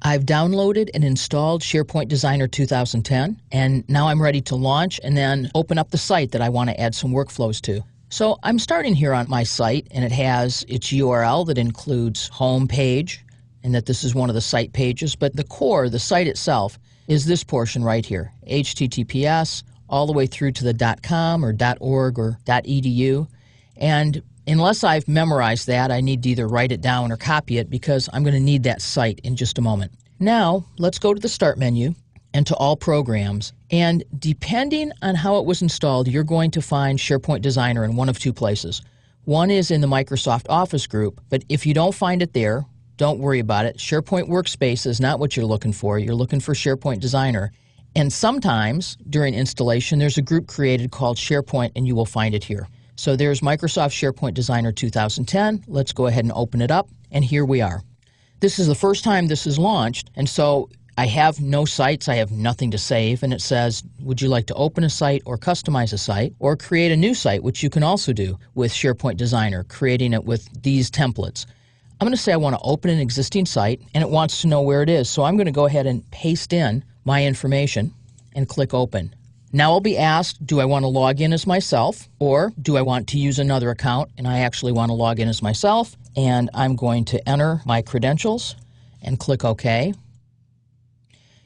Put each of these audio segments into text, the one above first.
I've downloaded and installed SharePoint Designer 2010, and now I'm ready to launch and then open up the site that I want to add some workflows to. So I'm starting here on my site, and it has its URL that includes home page, and that this is one of the site pages, but the core, the site itself, is this portion right here, HTTPS, all the way through to the .com or .org or .edu, and unless I've memorized that, I need to either write it down or copy it because I'm going to need that site in just a moment. Now, let's go to the Start menu and to All Programs, and depending on how it was installed, you're going to find SharePoint Designer in one of two places. One is in the Microsoft Office group, but if you don't find it there, don't worry about it. SharePoint Workspace is not what you're looking for. You're looking for SharePoint Designer. And sometimes, during installation, there's a group created called SharePoint, and you will find it here. So there's Microsoft SharePoint Designer 2010. Let's go ahead and open it up, and here we are. This is the first time this is launched, and so I have no sites, I have nothing to save, and it says, would you like to open a site or customize a site or create a new site, which you can also do with SharePoint Designer, creating it with these templates. I'm going to say I want to open an existing site, and it wants to know where it is, so I'm going to go ahead and paste in my information and click Open. Now I'll be asked, do I want to log in as myself, or do I want to use another account? And I actually want to log in as myself, and I'm going to enter my credentials and click OK.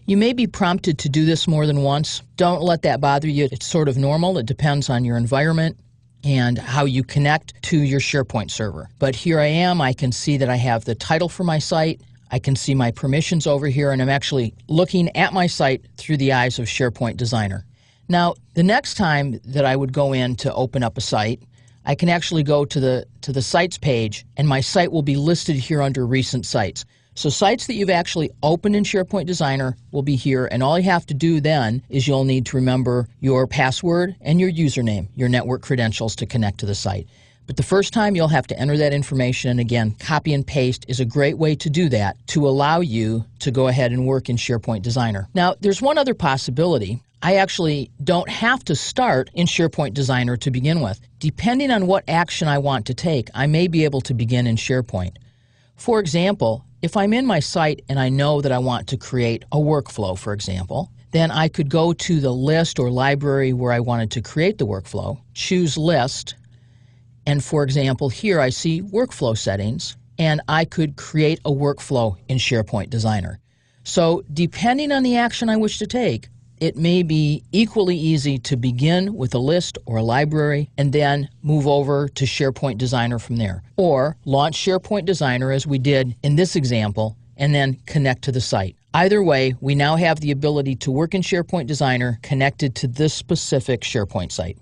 You may be prompted to do this more than once. Don't let that bother you. It's sort of normal. It depends on your environment and how you connect to your SharePoint server. But here I am. I can see that I have the title for my site. I can see my permissions over here, and I'm actually looking at my site through the eyes of SharePoint Designer. Now, the next time that I would go in to open up a site, I can actually go to the Sites page, and my site will be listed here under Recent Sites. So sites that you've actually opened in SharePoint Designer will be here, and all you have to do then is you'll need to remember your password and your username, your network credentials to connect to the site. But the first time you'll have to enter that information, and again, copy and paste is a great way to do that to allow you to go ahead and work in SharePoint Designer. Now, there's one other possibility. I actually don't have to start in SharePoint Designer to begin with. Depending on what action I want to take, I may be able to begin in SharePoint. For example, if I'm in my site and I know that I want to create a workflow, for example, then I could go to the list or library where I wanted to create the workflow, choose List, and for example, here I see Workflow Settings, and I could create a workflow in SharePoint Designer. So depending on the action I wish to take, it may be equally easy to begin with a list or a library and then move over to SharePoint Designer from there. Or launch SharePoint Designer as we did in this example and then connect to the site. Either way, we now have the ability to work in SharePoint Designer connected to this specific SharePoint site.